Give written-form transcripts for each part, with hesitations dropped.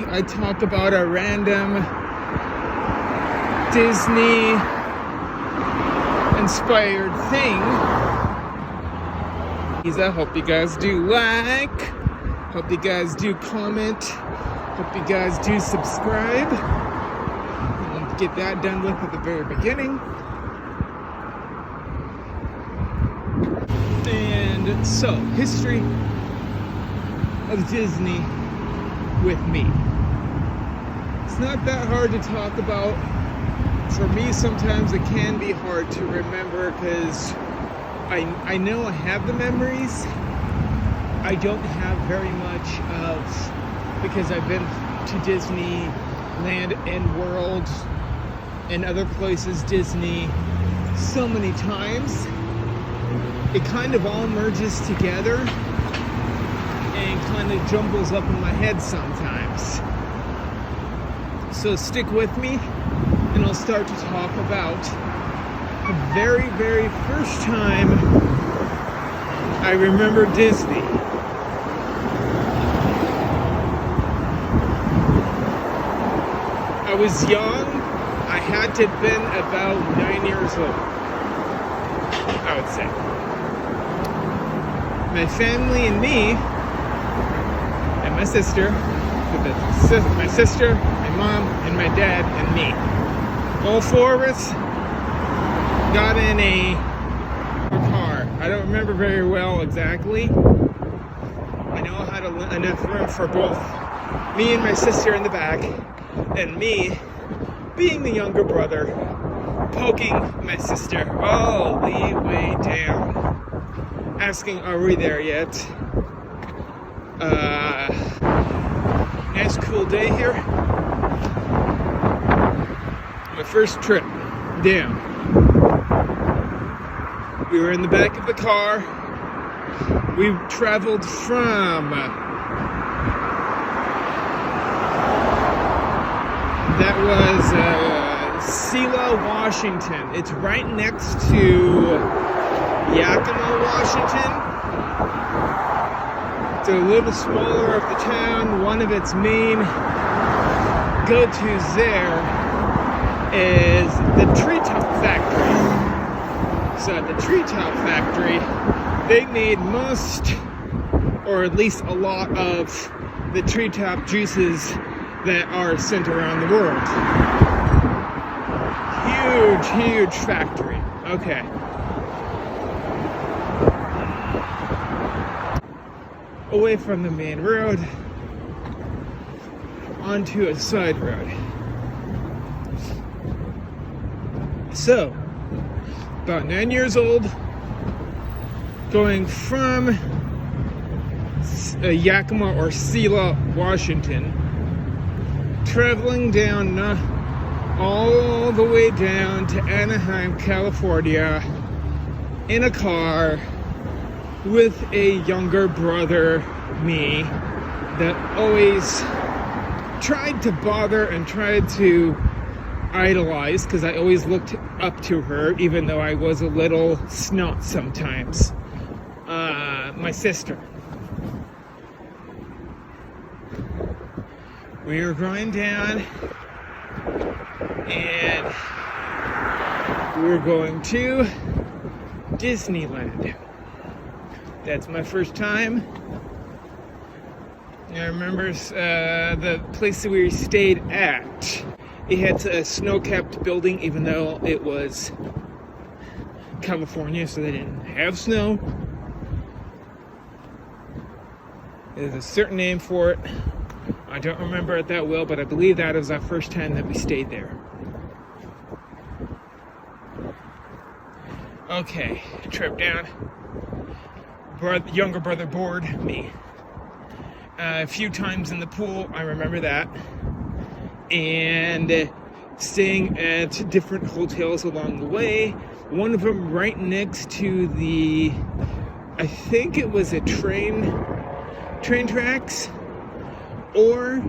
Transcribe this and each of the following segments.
I talk about a random Disney inspired thing. I hope you guys do like, hope you guys do comment, hope you guys do subscribe. I'll get that done with at the very beginning. And so, history of Disney with me. It's not that hard to talk about. For me, sometimes it can be hard to remember because I know I have the memories. I don't have very much of, because I've been to Disneyland and World and other places Disney so many times. It kind of all merges together and kind of jumbles up in my head sometimes. So stick with me and I'll start to talk about the very, very first time I remember Disney. I was young. I had to have been about 9 years old, I would say. My family and me, and my sister, my mom, and my dad, and me. All four of us got in a car. I don't remember very well exactly. I know I had enough room for both me and my sister in the back, and me, being the younger brother, poking my sister all the way down, asking, "Are we there yet?" Nice cool day here. My first trip down. We were in the back of the car. We traveled from that was Selah, Washington. It's right next to Yakima, Washington. It's a little smaller of the town. One of its main go-tos there is the Treetop Factory. So at the Treetop Factory, they made most, or at least a lot of the treetop juices that are sent around the world. Huge factory. Okay. Away from the main road, onto a side road. So, about 9 years old, going from Yakima or Selah, Washington, traveling down all the way down to Anaheim, California, in a car with a younger brother, me, that always tried to bother and tried to idolize, because I always looked up to her, even though I was a little snot sometimes. My sister. We were going down and we were going to Disneyland. That's my first time. I remember the place that we stayed at. It had a snow-capped building, even though it was California, so they didn't have snow. There's a certain name for it. I don't remember it that well, but I believe that was our first time that we stayed there. Okay, trip down. Younger brother bored me. A few times in the pool, I remember that. And staying at different hotels along the way. One of them right next to the, I think it was a train tracks, or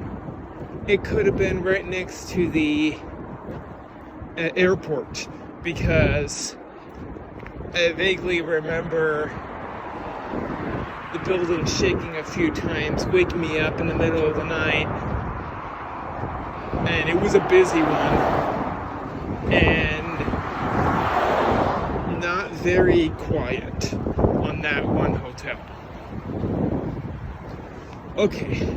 it could have been right next to the airport, because I vaguely remember the building shaking a few times, waking me up in the middle of the night, and it was a busy one, and not very quiet on that one hotel. Okay.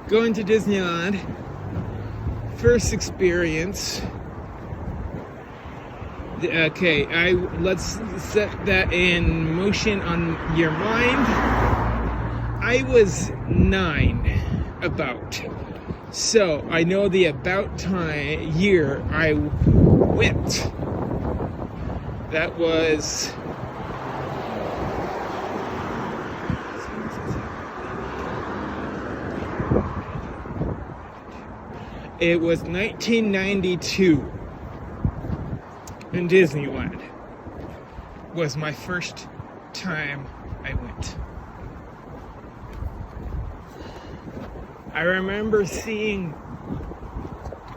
Going to Disneyland, first experience. Okay, let's set that in motion on your mind. I was 9, about. So I know the about time year I went. That was it was 1992. In Disneyland was my first time I went. I remember seeing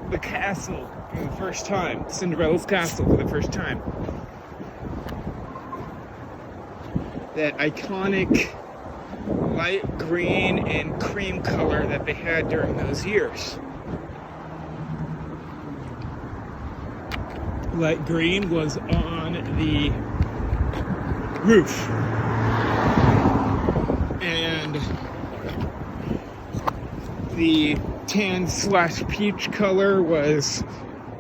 the castle for the first time, Cinderella's castle for the first time. That iconic light green and cream color that they had during those years. Light green was on the roof, and the tan/peach color was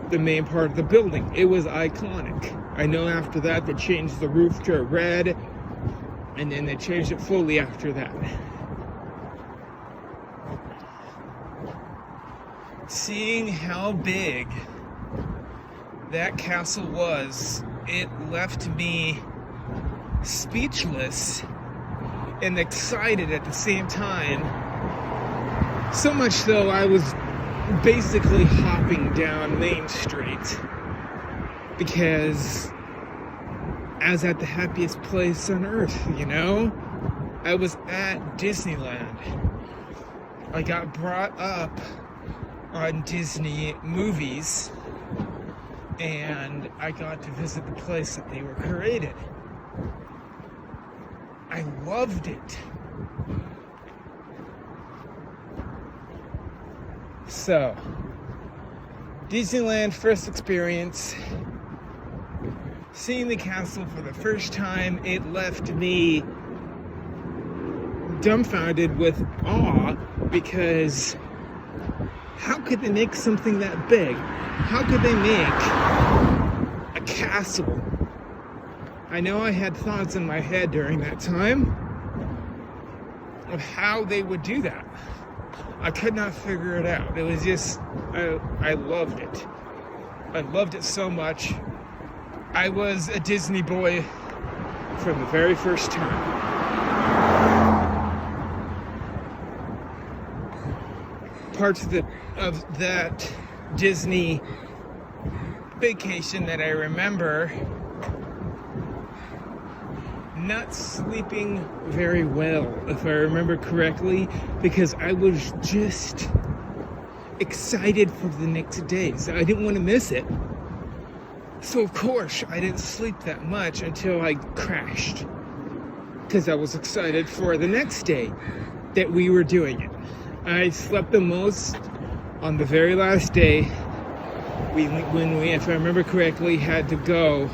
the main part of the building. It was iconic. I know after that they changed the roof to red, and then they changed it fully after that. Seeing how big that castle was, it left me speechless and excited at the same time. So much so I was basically hopping down Main Street because I was at the happiest place on earth, you know? I was at Disneyland. I got brought up on Disney movies, and I got to visit the place that they were created. I loved it. So, Disneyland first experience, seeing the castle for the first time, it left me dumbfounded with awe, because how could they make something that big? How could they make a castle? I know I had thoughts in my head during that time of how they would do that. I could not figure it out. It was just, I loved it. I loved it so much. I was a Disney boy from the very first time. Parts of that Disney vacation that I remember not sleeping very well, if I remember correctly, because I was just excited for the next day. So I didn't want to miss it. So of course I didn't sleep that much until I crashed, because I was excited for the next day that we were doing it. I slept the most on the very last day when we, if I remember correctly, had to go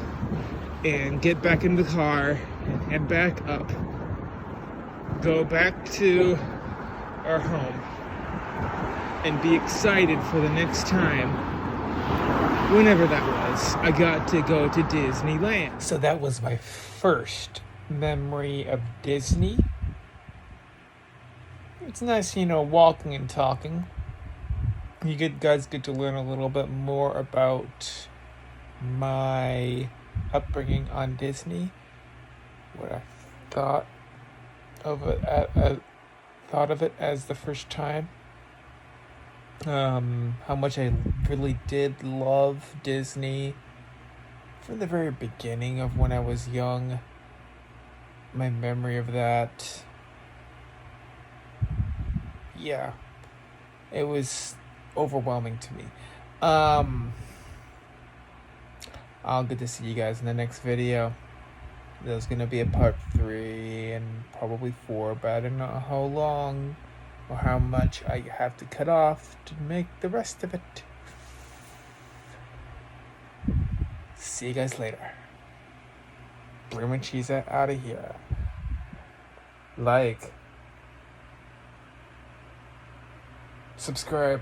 and get back in the car and back up, go back to our home, and be excited for the next time, whenever that was, I got to go to Disneyland. So that was my first memory of Disney. It's nice, walking and talking. You guys get to learn a little bit more about my upbringing on Disney, what I thought of it as the first time, how much I really did love Disney from the very beginning of when I was young. My memory of that, yeah, it was overwhelming to me. I'll get to see you guys in the next video. There's gonna be a part 3 and probably 4, but I don't know how long or how much I have to cut off to make the rest of it. See you guys later. Blue and cheese out of here. Like, subscribe.